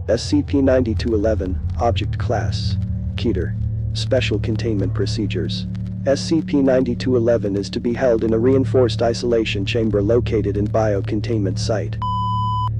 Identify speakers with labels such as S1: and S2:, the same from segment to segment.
S1: SCP-9211, Object Class Keter. Special Containment Procedures. SCP-9211 is to be held in a reinforced isolation chamber located in Biocontainment Site.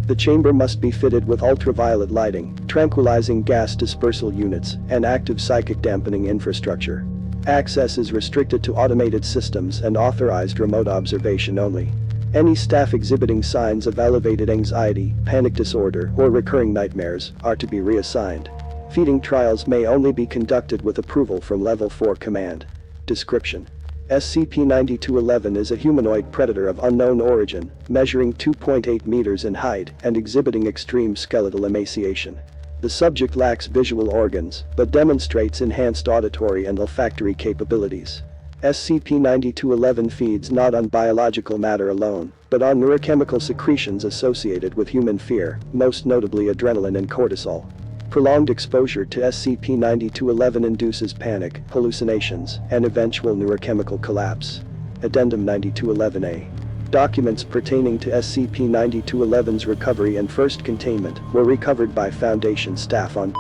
S1: The chamber must be fitted with ultraviolet lighting, tranquilizing gas dispersal units, and active psychic dampening infrastructure. Access is restricted to automated systems and authorized remote observation only. Any staff exhibiting signs of elevated anxiety, panic disorder, or recurring nightmares are to be reassigned. Feeding trials may only be conducted with approval from Level 4 Command. Description: SCP-9211 is a humanoid predator of unknown origin, measuring 2.8 meters in height and exhibiting extreme skeletal emaciation. The subject lacks visual organs, but demonstrates enhanced auditory and olfactory capabilities. SCP-9211 feeds not on biological matter alone, but on neurochemical secretions associated with human fear, most notably adrenaline and cortisol. Prolonged exposure to SCP-9211 induces panic, hallucinations, and eventual neurochemical collapse. Addendum 9211-A. Documents pertaining to SCP-9211's recovery and first containment were recovered by Foundation staff on.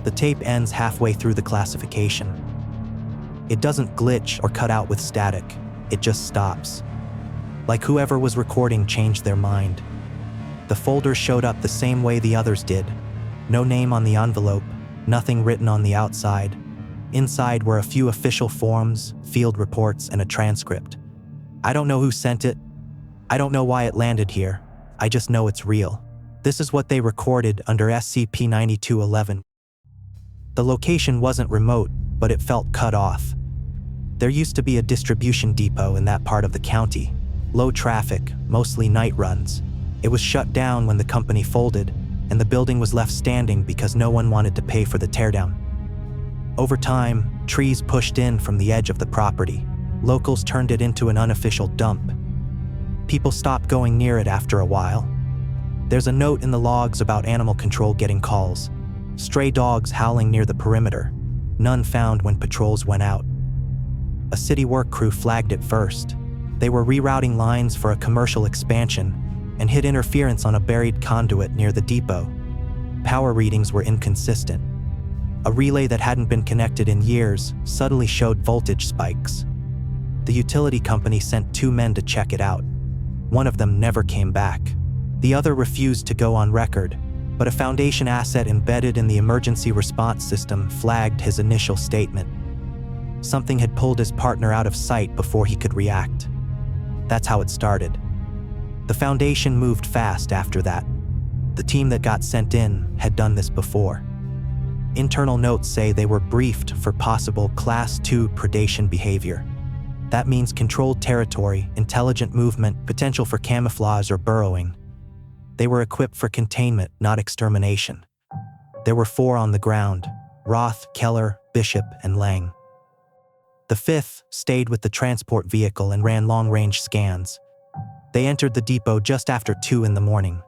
S2: The tape ends halfway through the classification. It doesn't glitch or cut out with static, it just stops. Like whoever was recording changed their mind. The folder showed up the same way the others did. No name on the envelope, nothing written on the outside. Inside were a few official forms, field reports, and a transcript. I don't know who sent it. I don't know why it landed here. I just know it's real. This is what they recorded under SCP-9211. The location wasn't remote, but it felt cut off. There used to be a distribution depot in that part of the county. Low traffic, mostly night runs. It was shut down when the company folded, and the building was left standing because no one wanted to pay for the teardown. Over time, trees pushed in from the edge of the property. Locals turned it into an unofficial dump. People stopped going near it after a while. There's a note in the logs about animal control getting calls. Stray dogs howling near the perimeter. None found when patrols went out. A city work crew flagged it first. They were rerouting lines for a commercial expansion and hit interference on a buried conduit near the depot. Power readings were inconsistent. A relay that hadn't been connected in years suddenly showed voltage spikes. The utility company sent 2 men to check it out. One of them never came back. The other refused to go on record, but a Foundation asset embedded in the emergency response system flagged his initial statement. Something had pulled his partner out of sight before he could react. That's how it started. The Foundation moved fast after that. The team that got sent in had done this before. Internal notes say they were briefed for possible Class 2 predation behavior. That means controlled territory, intelligent movement, potential for camouflage or burrowing. They were equipped for containment, not extermination. There were 4 on the ground: Roth, Keller, Bishop, and Lang. The 5th stayed with the transport vehicle and ran long-range scans. They entered the depot just after 2 in the morning.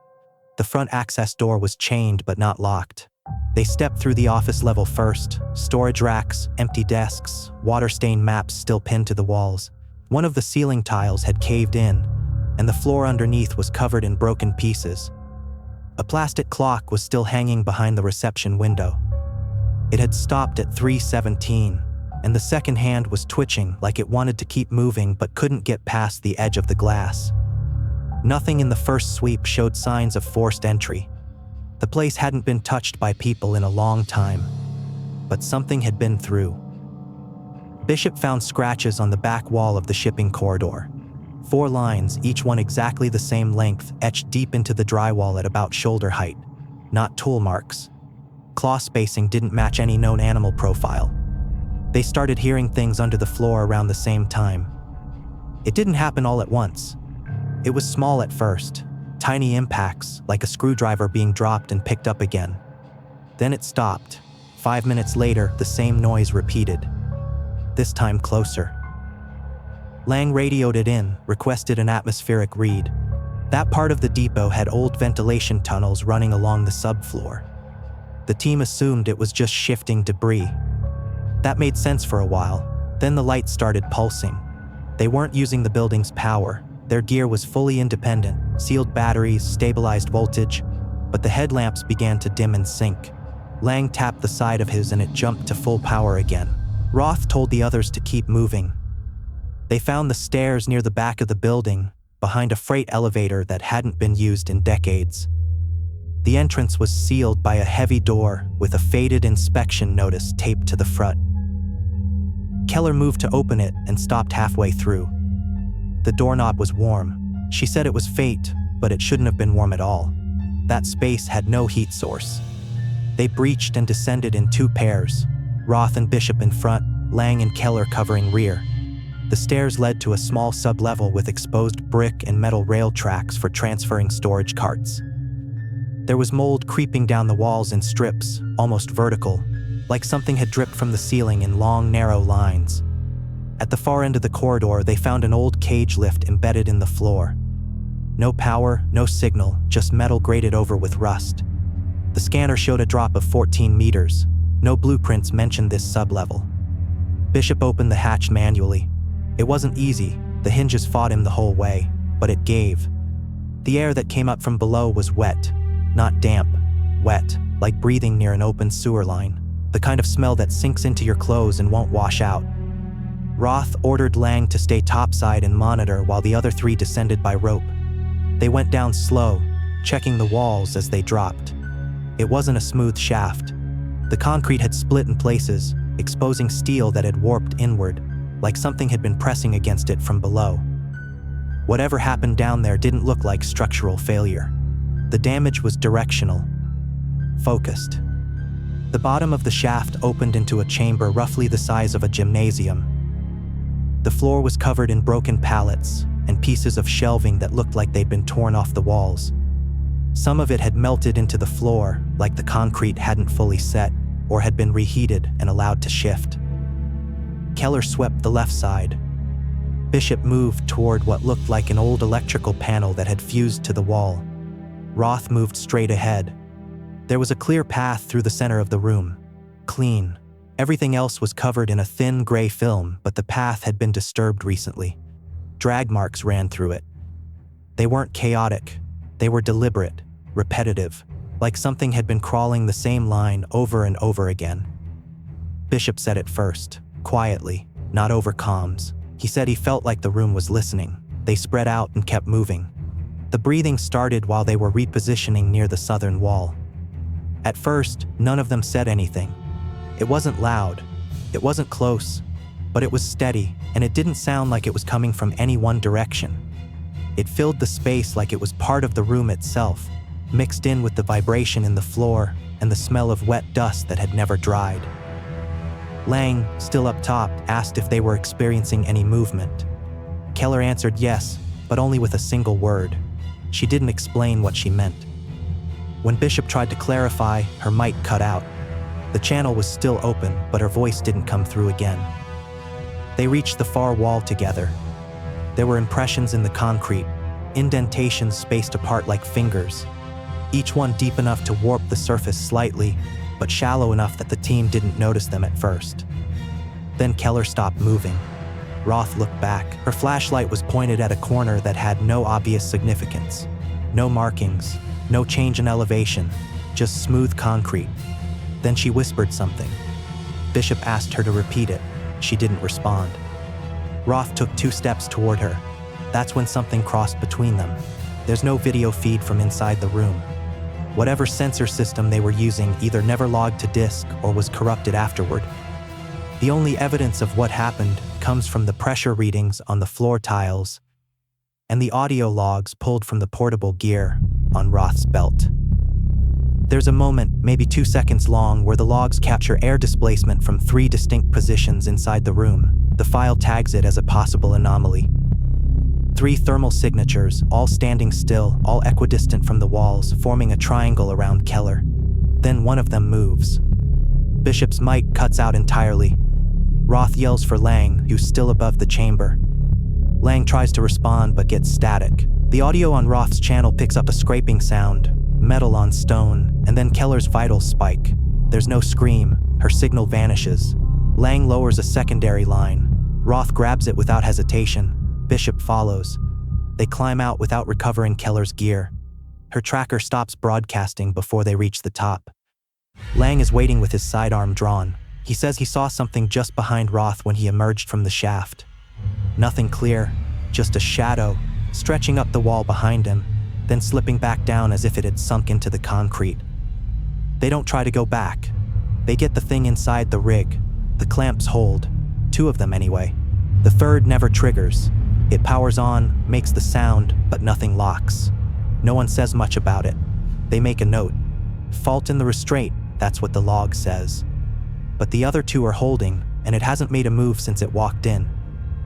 S2: The front access door was chained but not locked. They stepped through the office level first: storage racks, empty desks, water-stained maps still pinned to the walls. One of the ceiling tiles had caved in, and the floor underneath was covered in broken pieces. A plastic clock was still hanging behind the reception window. It had stopped at 3:17, and the second hand was twitching like it wanted to keep moving but couldn't get past the edge of the glass. Nothing in the first sweep showed signs of forced entry. The place hadn't been touched by people in a long time, but something had been through. Bishop found scratches on the back wall of the shipping corridor. 4 lines, each one exactly the same length, etched deep into the drywall at about shoulder height. Not tool marks. Claw spacing didn't match any known animal profile. They started hearing things under the floor around the same time. It didn't happen all at once. It was small at first, tiny impacts, like a screwdriver being dropped and picked up again. Then it stopped. 5 minutes later, the same noise repeated. This time closer. Lang radioed it in, requested an atmospheric read. That part of the depot had old ventilation tunnels running along the subfloor. The team assumed it was just shifting debris. That made sense for a while. Then the lights started pulsing. They weren't using the building's power. Their gear was fully independent: sealed batteries, stabilized voltage. but the headlamps began to dim and sink. Lang tapped the side of his and it jumped to full power again. Roth told the others to keep moving. They found the stairs near the back of the building, behind a freight elevator that hadn't been used in decades. The entrance was sealed by a heavy door with a faded inspection notice taped to the front. Keller moved to open it and stopped halfway through. The doorknob was warm. She said it was fate, but it shouldn't have been warm at all. That space had no heat source. They breached and descended in 2 pairs, Roth and Bishop in front, Lang and Keller covering rear. The stairs led to a small sublevel with exposed brick and metal rail tracks for transferring storage carts. There was mold creeping down the walls in strips, almost vertical, like something had dripped from the ceiling in long, narrow lines. At the far end of the corridor, they found an old cage lift embedded in the floor. No power, no signal, just metal grated over with rust. The scanner showed a drop of 14 meters. No blueprints mentioned this sublevel. Bishop opened the hatch manually. It wasn't easy, the hinges fought him the whole way, but it gave. The air that came up from below was wet, not damp, wet, like breathing near an open sewer line, the kind of smell that sinks into your clothes and won't wash out. Roth ordered Lang to stay topside and monitor while the other 3 descended by rope. They went down slow, checking the walls as they dropped. It wasn't a smooth shaft. The concrete had split in places, exposing steel that had warped inward, like something had been pressing against it from below. Whatever happened down there didn't look like structural failure. The damage was directional, focused. The bottom of the shaft opened into a chamber roughly the size of a gymnasium. The floor was covered in broken pallets and pieces of shelving that looked like they'd been torn off the walls. Some of it had melted into the floor, like the concrete hadn't fully set or had been reheated and allowed to shift. Keller swept the left side. Bishop moved toward what looked like an old electrical panel that had fused to the wall. Roth moved straight ahead. There was a clear path through the center of the room. Clean. Everything else was covered in a thin gray film, but the path had been disturbed recently. Drag marks ran through it. They weren't chaotic. They were deliberate, repetitive, like something had been crawling the same line over and over again. Bishop said it first, quietly, not over comms. He said he felt like the room was listening. They spread out and kept moving. The breathing started while they were repositioning near the southern wall. At first, none of them said anything. It wasn't loud, it wasn't close, but it was steady, and it didn't sound like it was coming from any one direction. It filled the space like it was part of the room itself, mixed in with the vibration in the floor and the smell of wet dust that had never dried. Lang, still up top, asked if they were experiencing any movement. Keller answered yes, but only with a single word. She didn't explain what she meant. When Bishop tried to clarify, her mic cut out. The channel was still open, but her voice didn't come through again. They reached the far wall together. There were impressions in the concrete, indentations spaced apart like fingers, each one deep enough to warp the surface slightly, but shallow enough that the team didn't notice them at first. Then Keller stopped moving. Roth looked back. Her flashlight was pointed at a corner that had no obvious significance. No markings, no change in elevation, just smooth concrete. Then she whispered something. Bishop asked her to repeat it. She didn't respond. Roth took 2 steps toward her. That's when something crossed between them. There's no video feed from inside the room. Whatever sensor system they were using either never logged to disk or was corrupted afterward. The only evidence of what happened comes from the pressure readings on the floor tiles and the audio logs pulled from the portable gear on Roth's belt. There's a moment, maybe 2 seconds long, where the logs capture air displacement from 3 distinct positions inside the room. The file tags it as a possible anomaly. 3 thermal signatures, all standing still, all equidistant from the walls, forming a triangle around Keller. Then one of them moves. Bishop's mic cuts out entirely. Roth yells for Lang, who's still above the chamber. Lang tries to respond but gets static. The audio on Roth's channel picks up a scraping sound, metal on stone, and then Keller's vitals spike. There's no scream. Her signal vanishes. Lang lowers a secondary line. Roth grabs it without hesitation. Bishop follows. They climb out without recovering Keller's gear. Her tracker stops broadcasting before they reach the top. Lang is waiting with his sidearm drawn. He says he saw something just behind Roth when he emerged from the shaft. Nothing clear, just a shadow, stretching up the wall behind him, then slipping back down as if it had sunk into the concrete. They don't try to go back. They get the thing inside the rig. The clamps hold. 2 of them anyway. The third never triggers. It powers on, makes the sound, but nothing locks. No one says much about it. They make a note. Fault in the restraint, that's what the log says. But the other 2 are holding, and it hasn't made a move since it walked in.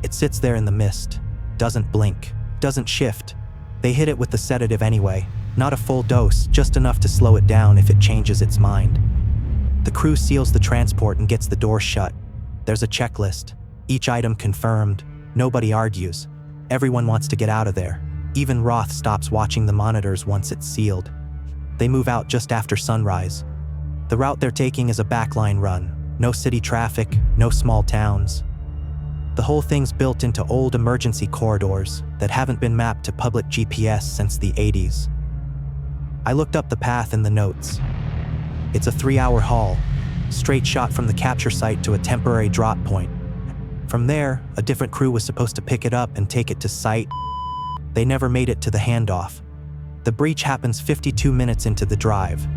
S2: It sits there in the mist, doesn't blink, doesn't shift. They hit it with the sedative anyway, not a full dose, just enough to slow it down if it changes its mind. The crew seals the transport and gets the door shut. There's a checklist, each item confirmed, nobody argues. Everyone wants to get out of there. Even Roth stops watching the monitors once it's sealed. They move out just after sunrise. The route they're taking is a backline run. No city traffic, no small towns. The whole thing's built into old emergency corridors that haven't been mapped to public GPS since the 80s. I looked up the path in the notes. It's a 3-hour haul, straight shot from the capture site to a temporary drop point. From there, a different crew was supposed to pick it up and take it to site. They never made it to the handoff. The breach happens 52 minutes into the drive.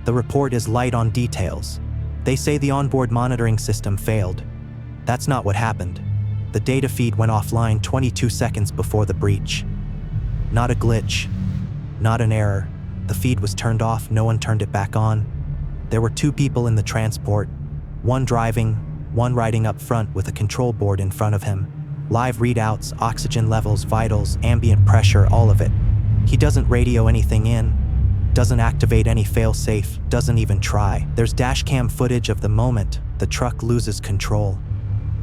S2: The report is light on details. They say the onboard monitoring system failed. That's not what happened. The data feed went offline 22 seconds before the breach. Not a glitch, not an error. The feed was turned off, no one turned it back on. There were 2 people in the transport, one driving, one riding up front with a control board in front of him. Live readouts, oxygen levels, vitals, ambient pressure, all of it. He doesn't radio anything in, doesn't activate any fail-safe, doesn't even try. There's dashcam footage of the moment the truck loses control.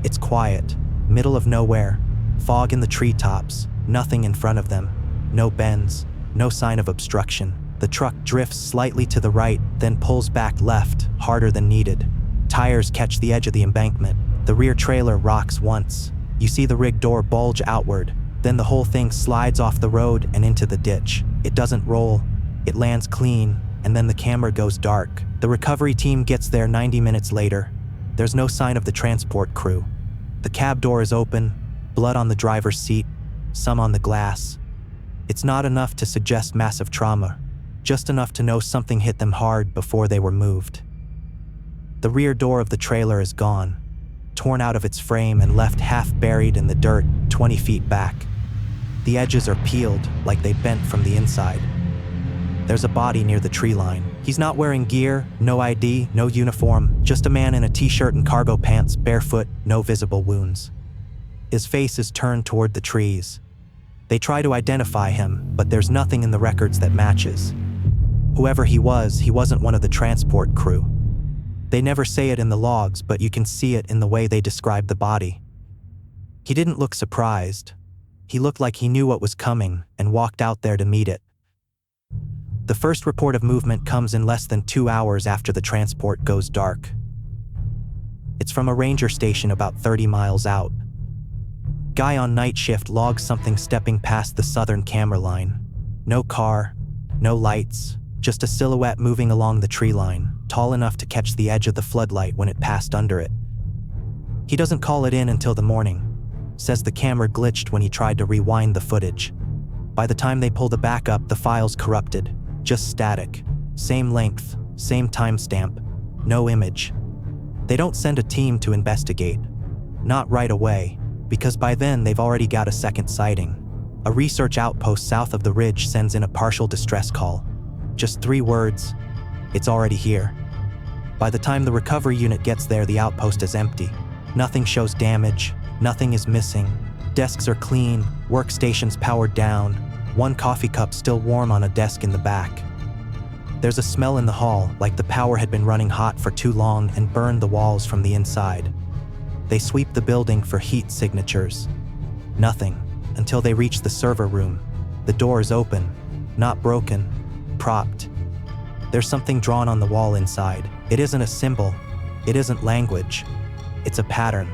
S2: It's quiet, middle of nowhere, fog in the treetops, nothing in front of them, no bends, no sign of obstruction. The truck drifts slightly to the right, then pulls back left, harder than needed. Tires catch the edge of the embankment. The rear trailer rocks once. You see the rig door bulge outward, then the whole thing slides off the road and into the ditch. It doesn't roll. It lands clean, and then the camera goes dark. The recovery team gets there 90 minutes later. There's no sign of the transport crew. The cab door is open, blood on the driver's seat, some on the glass. It's not enough to suggest massive trauma, just enough to know something hit them hard before they were moved. The rear door of the trailer is gone, torn out of its frame and left half buried in the dirt 20 feet back. The edges are peeled like they bent from the inside. There's a body near the tree line. He's not wearing gear, no ID, no uniform, just a man in a t-shirt and cargo pants, barefoot, no visible wounds. His face is turned toward the trees. They try to identify him, but there's nothing in the records that matches. Whoever he wasn't one of the transport crew. They never say it in the logs, but you can see it in the way they describe the body. He didn't look surprised. He looked like he knew what was coming and walked out there to meet it. The first report of movement comes in less than 2 hours after the transport goes dark. It's from a ranger station about 30 miles out. Guy on night shift logs something stepping past the southern camera line. No car, no lights, just a silhouette moving along the tree line, tall enough to catch the edge of the floodlight when it passed under it. He doesn't call it in until the morning. Says the camera glitched when he tried to rewind the footage. By the time they pull the backup, the file's corrupted. Just static. Same length, same timestamp, no image. They don't send a team to investigate. Not right away, because by then they've already got a second sighting. A research outpost south of the ridge sends in a partial distress call. Just 3 words, it's already here. By the time the recovery unit gets there, the outpost is empty. Nothing shows damage, nothing is missing. Desks are clean, workstations powered down, 1 coffee cup still warm on a desk in the back. There's a smell in the hall, like the power had been running hot for too long and burned the walls from the inside. They sweep the building for heat signatures. Nothing, until they reach the server room. The door is open, not broken, propped. There's something drawn on the wall inside. It isn't a symbol, it isn't language. It's a pattern.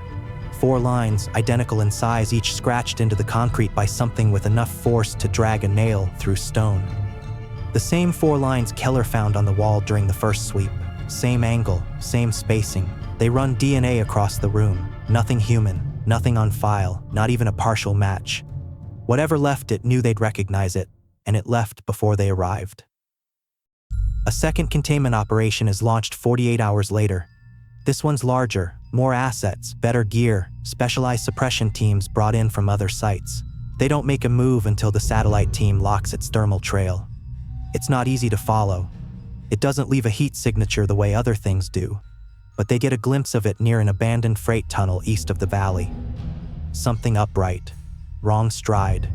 S2: 4 lines, identical in size, each scratched into the concrete by something with enough force to drag a nail through stone. The same 4 lines Keller found on the wall during the first sweep. Same angle, same spacing. They run DNA across the room. Nothing human, nothing on file, not even a partial match. Whatever left it knew they'd recognize it, and it left before they arrived. A second containment operation is launched 48 hours later. This one's larger, more assets, better gear, specialized suppression teams brought in from other sites. They don't make a move until the satellite team locks its thermal trail. It's not easy to follow. It doesn't leave a heat signature the way other things do, but they get a glimpse of it near an abandoned freight tunnel east of the valley. Something upright, wrong stride.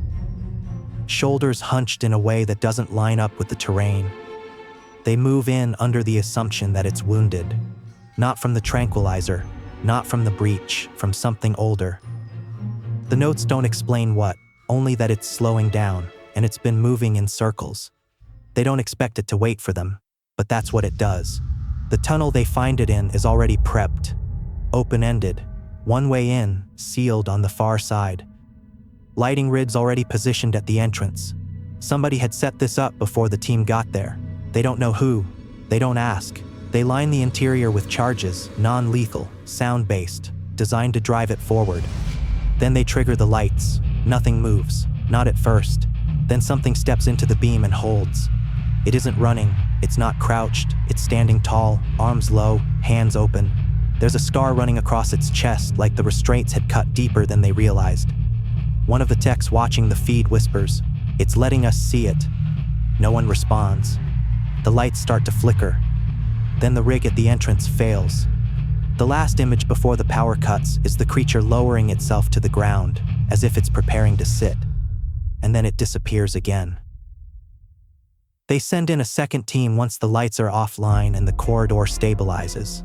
S2: Shoulders hunched in a way that doesn't line up with the terrain. They move in under the assumption that it's wounded. Not from the tranquilizer, not from the breach, from something older. The notes don't explain what, only that it's slowing down, and it's been moving in circles. They don't expect it to wait for them, but that's what it does. The tunnel they find it in is already prepped, open-ended, one way in, sealed on the far side. Lighting rigs already positioned at the entrance. Somebody had set this up before the team got there. They don't know who. They don't ask. They line the interior with charges, non-lethal, sound-based, designed to drive it forward. Then they trigger the lights. Nothing moves, not at first. Then something steps into the beam and holds. It isn't running, it's not crouched, it's standing tall, arms low, hands open. There's a scar running across its chest like the restraints had cut deeper than they realized. One of the techs watching the feed whispers, "It's letting us see it." No one responds. The lights start to flicker. Then the rig at the entrance fails. The last image before the power cuts is the creature lowering itself to the ground, as if it's preparing to sit. And then it disappears again. They send in a second team once the lights are offline and the corridor stabilizes.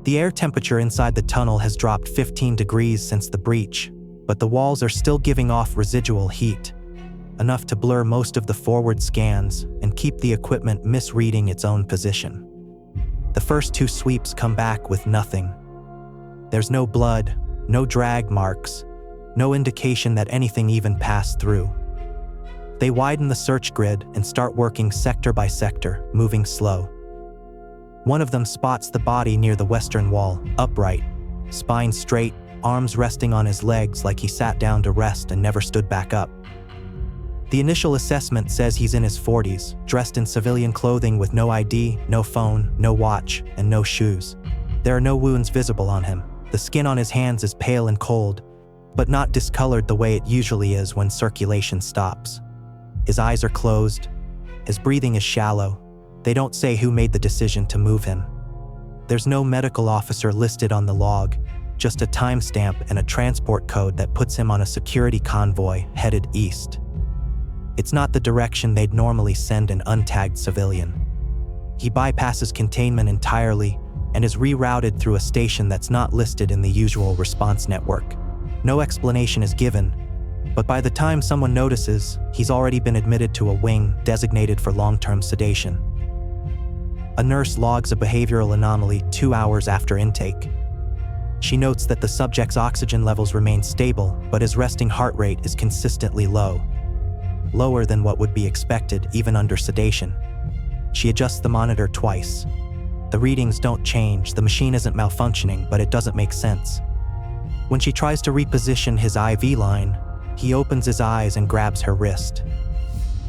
S2: The air temperature inside the tunnel has dropped 15 degrees since the breach, but the walls are still giving off residual heat, enough to blur most of the forward scans and keep the equipment misreading its own position. The first 2 sweeps come back with nothing. There's no blood, no drag marks, no indication that anything even passed through. They widen the search grid and start working sector by sector, moving slow. One of them spots the body near the western wall, upright, spine straight, arms resting on his legs like he sat down to rest and never stood back up. The initial assessment says he's in his 40s, dressed in civilian clothing with no ID, no phone, no watch, and no shoes. There are no wounds visible on him. The skin on his hands is pale and cold, but not discolored the way it usually is when circulation stops. His eyes are closed. His breathing is shallow. They don't say who made the decision to move him. There's no medical officer listed on the log, just a timestamp and a transport code that puts him on a security convoy headed east. It's not the direction they'd normally send an untagged civilian. He bypasses containment entirely and is rerouted through a station that's not listed in the usual response network. No explanation is given, but by the time someone notices, he's already been admitted to a wing designated for long-term sedation. A nurse logs a behavioral anomaly 2 hours after intake. She notes that the subject's oxygen levels remain stable, but his resting heart rate is consistently low. Lower than what would be expected even under sedation. She adjusts the monitor twice. The readings don't change, the machine isn't malfunctioning, but it doesn't make sense. When she tries to reposition his IV line, he opens his eyes and grabs her wrist.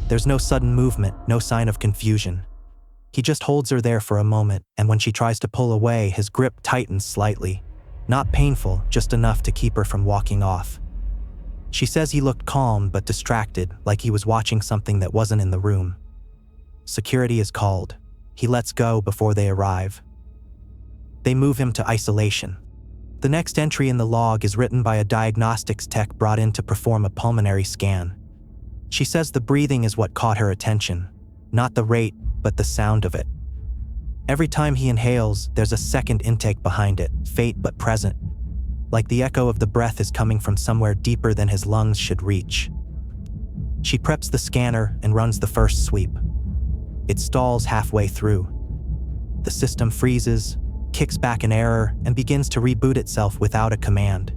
S2: There's no sudden movement, no sign of confusion. He just holds her there for a moment, and when she tries to pull away, his grip tightens slightly. Not painful, just enough to keep her from walking off. She says he looked calm but distracted, like he was watching something that wasn't in the room. Security is called. He lets go before they arrive. They move him to isolation. The next entry in the log is written by a diagnostics tech brought in to perform a pulmonary scan. She says the breathing is what caught her attention, not the rate, but the sound of it. Every time he inhales, there's a second intake behind it, faint but present, like the echo of the breath is coming from somewhere deeper than his lungs should reach. She preps the scanner and runs the first sweep. It stalls halfway through. The system freezes, kicks back an error, and begins to reboot itself without a command.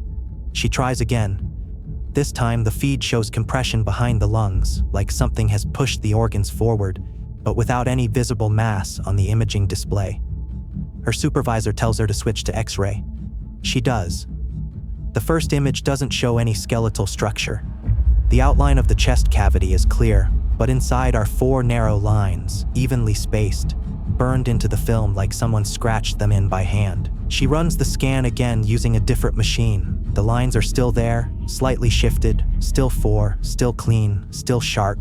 S2: She tries again. This time, the feed shows compression behind the lungs, like something has pushed the organs forward, but without any visible mass on the imaging display. Her supervisor tells her to switch to X-ray. She does. The first image doesn't show any skeletal structure. The outline of the chest cavity is clear, but inside are 4 narrow lines, evenly spaced, burned into the film like someone scratched them in by hand. She runs the scan again using a different machine. The lines are still there, slightly shifted, still 4, still clean, still sharp.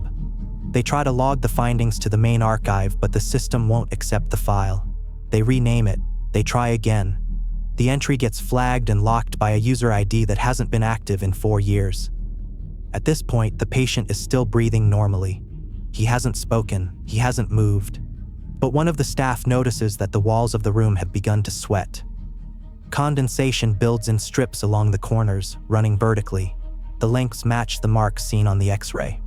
S2: They try to log the findings to the main archive, but the system won't accept the file. They rename it. They try again. The entry gets flagged and locked by a user ID that hasn't been active in 4 years. At this point, the patient is still breathing normally. He hasn't spoken, he hasn't moved. But one of the staff notices that the walls of the room have begun to sweat. Condensation builds in strips along the corners, running vertically. The lengths match the marks seen on the X-ray.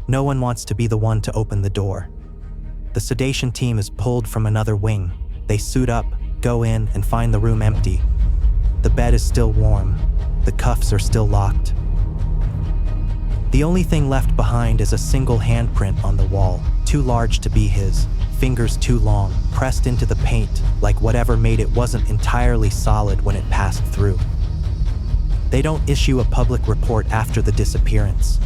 S2: No one wants to be the one to open the door. The sedation team is pulled from another wing. They suit up, go in, and find the room empty. The bed is still warm. The cuffs are still locked. The only thing left behind is a single handprint on the wall, too large to be his, fingers too long, pressed into the paint like whatever made it wasn't entirely solid when it passed through. They don't issue a public report after the disappearance.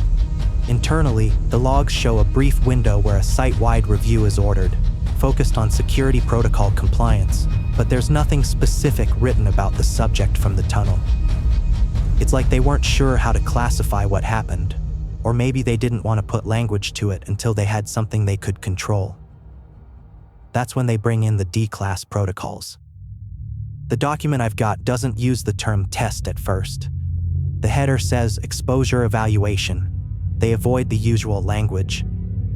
S2: Internally, the logs show a brief window where a site-wide review is ordered, focused on security protocol compliance, but there's nothing specific written about the subject from the tunnel. It's like they weren't sure how to classify what happened, or maybe they didn't want to put language to it until they had something they could control. That's when they bring in the D-class protocols. The document I've got doesn't use the term test at first. The header says exposure evaluation. They avoid the usual language.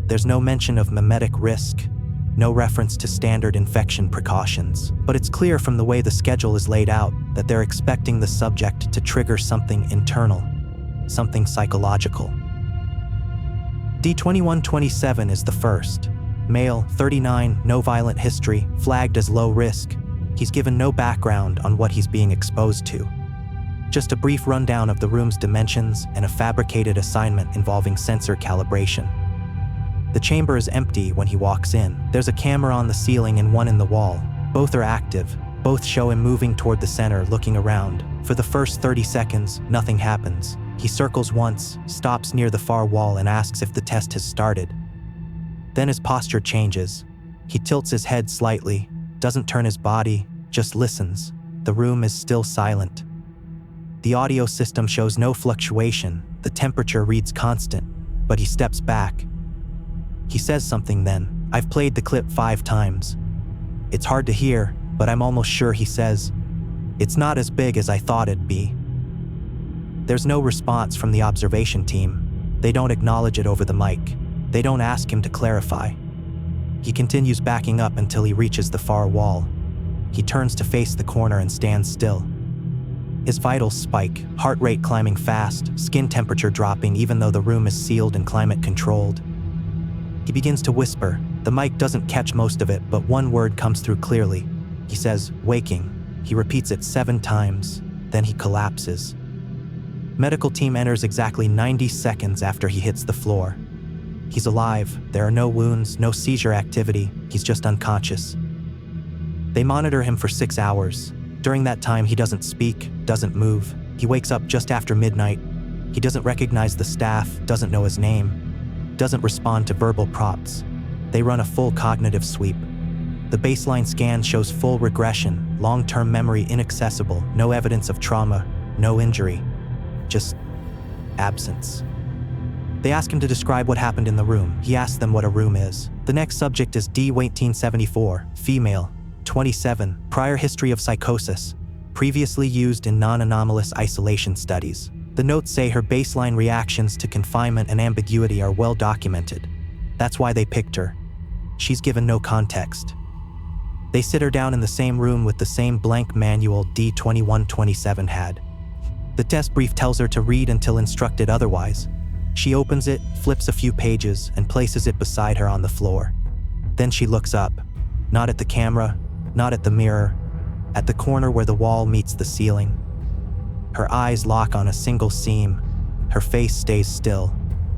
S2: There's no mention of memetic risk, no reference to standard infection precautions, but it's clear from the way the schedule is laid out that they're expecting the subject to trigger something internal, something psychological. D-2127 is the first. Male, 39, no violent history, flagged as low risk. He's given no background on what he's being exposed to. Just a brief rundown of the room's dimensions and a fabricated assignment involving sensor calibration. The chamber is empty when he walks in. There's a camera on the ceiling and one in the wall. Both are active. Both show him moving toward the center, looking around. For the first 30 seconds, nothing happens. He circles once, stops near the far wall and asks if the test has started. Then his posture changes. He tilts his head slightly, doesn't turn his body, just listens. The room is still silent. The audio system shows no fluctuation. The temperature reads constant, but he steps back. He says something then. I've played the clip 5 times. It's hard to hear, but I'm almost sure he says, "It's not as big as I thought it'd be." There's no response from the observation team. They don't acknowledge it over the mic. They don't ask him to clarify. He continues backing up until he reaches the far wall. He turns to face the corner and stands still. His vitals spike, heart rate climbing fast, skin temperature dropping even though the room is sealed and climate controlled. He begins to whisper. The mic doesn't catch most of it, but one word comes through clearly. He says, "waking." He repeats it 7 times, then he collapses. Medical team enters exactly 90 seconds after he hits the floor. He's alive. There are no wounds, no seizure activity. He's just unconscious. They monitor him for 6 hours. During that time, he doesn't speak, doesn't move. He wakes up just after midnight. He doesn't recognize the staff, doesn't know his name, doesn't respond to verbal prompts. They run a full cognitive sweep. The baseline scan shows full regression, long-term memory inaccessible, no evidence of trauma, no injury, just absence. They ask him to describe what happened in the room. He asks them what a room is. The next subject is D-1874, female, 27, prior history of psychosis, previously used in non-anomalous isolation studies. The notes say her baseline reactions to confinement and ambiguity are well documented. That's why they picked her. She's given no context. They sit her down in the same room with the same blank manual D-2127 had. The test brief tells her to read until instructed otherwise. She opens it, flips a few pages, and places it beside her on the floor. Then she looks up, not at the camera, not at the mirror, at the corner where the wall meets the ceiling. Her eyes lock on a single seam. Her face stays still.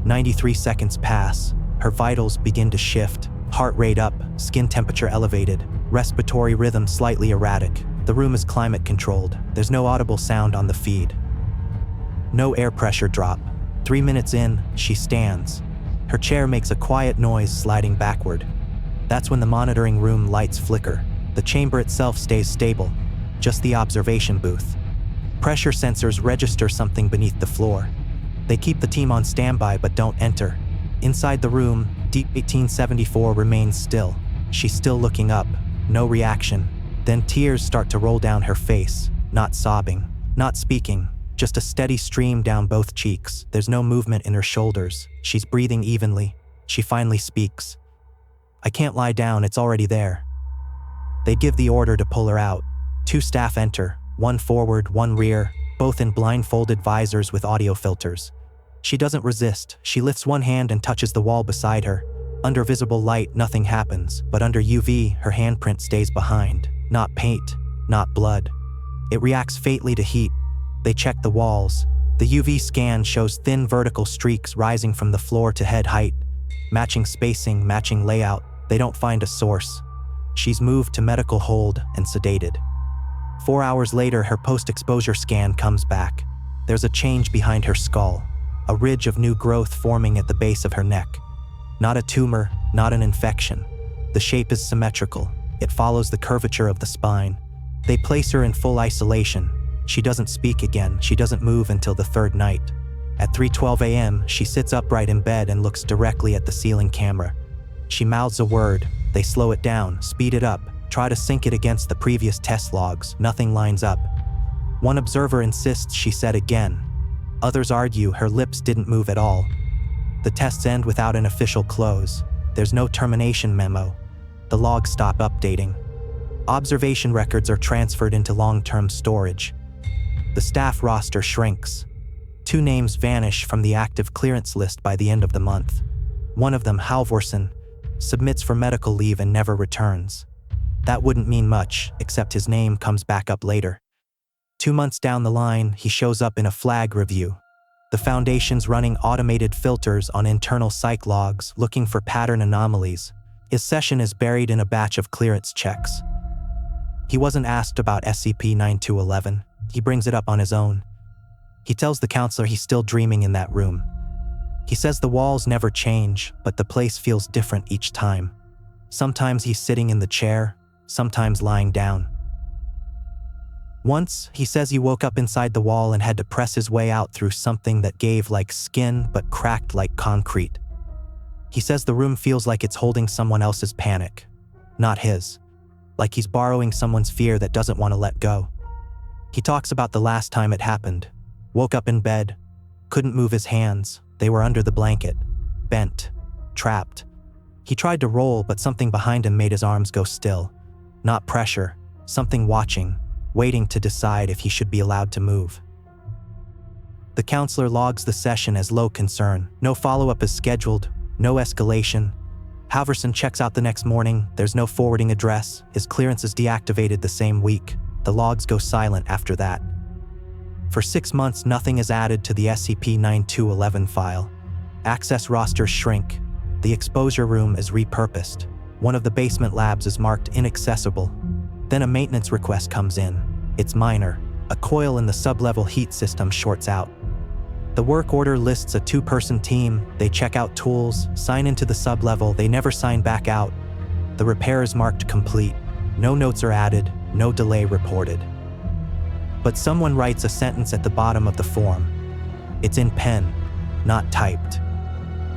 S2: 93 seconds pass. Her vitals begin to shift. Heart rate up, skin temperature elevated, respiratory rhythm slightly erratic. The room is climate controlled. There's no audible sound on the feed. No air pressure drop. 3 minutes in, she stands. Her chair makes a quiet noise sliding backward. That's when the monitoring room lights flicker. The chamber itself stays stable, just the observation booth. Pressure sensors register something beneath the floor. They keep the team on standby but don't enter. Inside the room, Deep 1874 remains still. She's still looking up, no reaction. Then tears start to roll down her face, not sobbing, not speaking, just a steady stream down both cheeks. There's no movement in her shoulders. She's breathing evenly. She finally speaks. "I can't lie down, it's already there." They give the order to pull her out. 2 staff enter, one forward, one rear, both in blindfolded visors with audio filters. She doesn't resist. She lifts one hand and touches the wall beside her. Under visible light, nothing happens, but under UV, her handprint stays behind. Not paint, not blood. It reacts faintly to heat. They check the walls. The UV scan shows thin vertical streaks rising from the floor to head height. Matching spacing, matching layout. They don't find a source. She's moved to medical hold and sedated. 4 hours later, her post-exposure scan comes back. There's a change behind her skull. A ridge of new growth forming at the base of her neck. Not a tumor, not an infection. The shape is symmetrical. It follows the curvature of the spine. They place her in full isolation. She doesn't speak again. She doesn't move until the 3rd night. At 3:12 a.m., she sits upright in bed and looks directly at the ceiling camera. She mouths a word. They slow it down, speed it up, try to sync it against the previous test logs. Nothing lines up. One observer insists she said again. Others argue her lips didn't move at all. The tests end without an official close. There's no termination memo. The logs stop updating. Observation records are transferred into long-term storage. The staff roster shrinks. 2 names vanish from the active clearance list by the end of the month. One of them, Halvorsen, submits for medical leave and never returns. That wouldn't mean much, except his name comes back up later. 2 months down the line, he shows up in a flag review. The Foundation's running automated filters on internal psych logs looking for pattern anomalies. His session is buried in a batch of clearance checks. He wasn't asked about SCP-9211. He brings it up on his own. He tells the counselor he's still dreaming in that room. He says the walls never change, but the place feels different each time. Sometimes he's sitting in the chair, sometimes lying down. Once, he says he woke up inside the wall and had to press his way out through something that gave like skin but cracked like concrete. He says the room feels like it's holding someone else's panic, not his. Like he's borrowing someone's fear that doesn't want to let go. He talks about the last time it happened. Woke up in bed, couldn't move his hands. They were under the blanket, bent, trapped. He tried to roll, but something behind him made his arms go still. Not pressure, something watching, waiting to decide if he should be allowed to move. The counselor logs the session as low concern. No follow-up is scheduled, no escalation. Halvorsen checks out the next morning. There's no forwarding address. His clearance is deactivated the same week. The logs go silent after that. For 6 months, nothing is added to the SCP-9211 file. Access rosters shrink. The exposure room is repurposed. One of the basement labs is marked inaccessible. Then a maintenance request comes in. It's minor. A coil in the sub-level heat system shorts out. The work order lists a 2-person team. They check out tools, sign into the sub-level. They never sign back out. The repair is marked complete. No notes are added, no delay reported. But someone writes a sentence at the bottom of the form. It's in pen, not typed.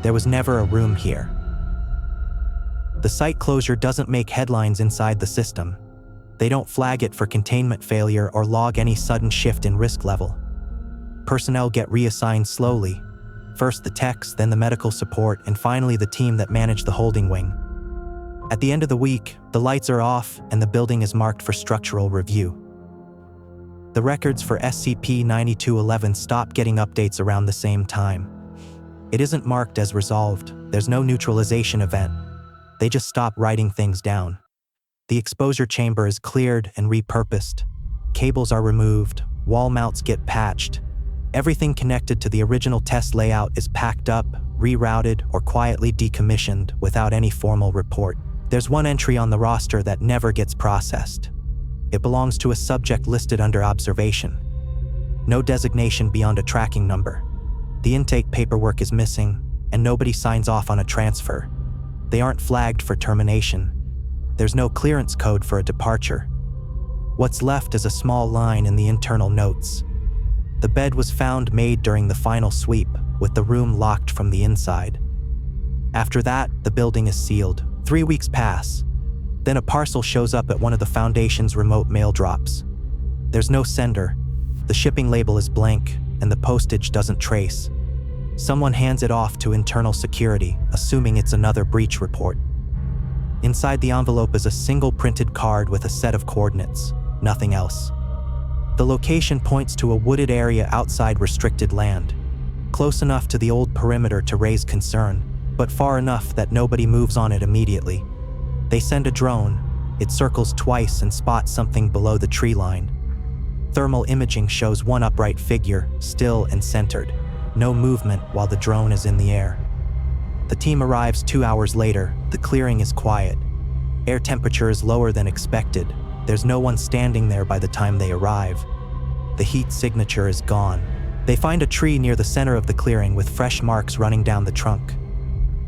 S2: There was never a room here. The site closure doesn't make headlines inside the system. They don't flag it for containment failure or log any sudden shift in risk level. Personnel get reassigned slowly. First the techs, then the medical support, and finally the team that manage the holding wing. At the end of the week, the lights are off and the building is marked for structural review. The records for SCP-9211 stop getting updates around the same time. It isn't marked as resolved. There's no neutralization event. They just stop writing things down. The exposure chamber is cleared and repurposed. Cables are removed. Wall mounts get patched. Everything connected to the original test layout is packed up, rerouted, or quietly decommissioned without any formal report. There's one entry on the roster that never gets processed. It belongs to a subject listed under observation. No designation beyond a tracking number. The intake paperwork is missing, and nobody signs off on a transfer. They aren't flagged for termination. There's no clearance code for a departure. What's left is a small line in the internal notes. The bed was found made during the final sweep, with the room locked from the inside. After that, the building is sealed. 3 weeks pass. Then a parcel shows up at one of the Foundation's remote mail drops. There's no sender. The shipping label is blank, and the postage doesn't trace. Someone hands it off to internal security, assuming it's another breach report. Inside the envelope is a single printed card with a set of coordinates, nothing else. The location points to a wooded area outside restricted land, close enough to the old perimeter to raise concern, but far enough that nobody moves on it immediately. They send a drone. It circles twice and spots something below the tree line. Thermal imaging shows one upright figure, still and centered. No movement while the drone is in the air. The team arrives 2 hours later. The clearing is quiet. Air temperature is lower than expected. There's no one standing there by the time they arrive. The heat signature is gone. They find a tree near the center of the clearing with fresh marks running down the trunk.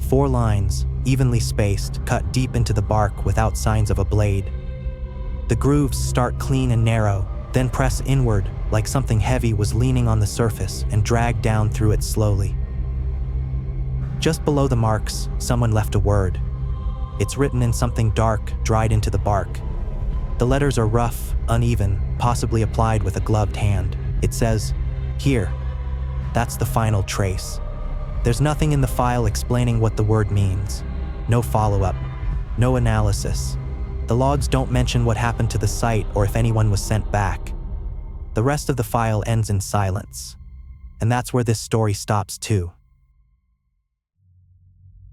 S2: 4 lines, evenly spaced, cut deep into the bark without signs of a blade. The grooves start clean and narrow, then press inward like something heavy was leaning on the surface and dragged down through it slowly. Just below the marks, someone left a word. It's written in something dark, dried into the bark. The letters are rough, uneven, possibly applied with a gloved hand. It says, "Here." That's the final trace. There's nothing in the file explaining what the word means. No follow-up, no analysis. The logs don't mention what happened to the site or if anyone was sent back. The rest of the file ends in silence. And that's where this story stops too.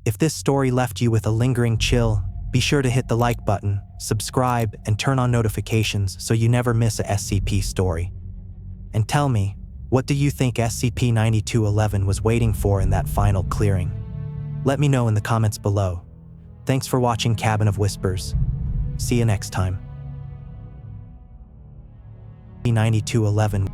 S2: If this story left you with a lingering chill, be sure to hit the like button, subscribe, and turn on notifications so you never miss a SCP story. And tell me, what do you think SCP-9211 was waiting for in that final clearing? Let me know in the comments below. Thanks for watching Cabin of Whispers. See you next time. SCP-9211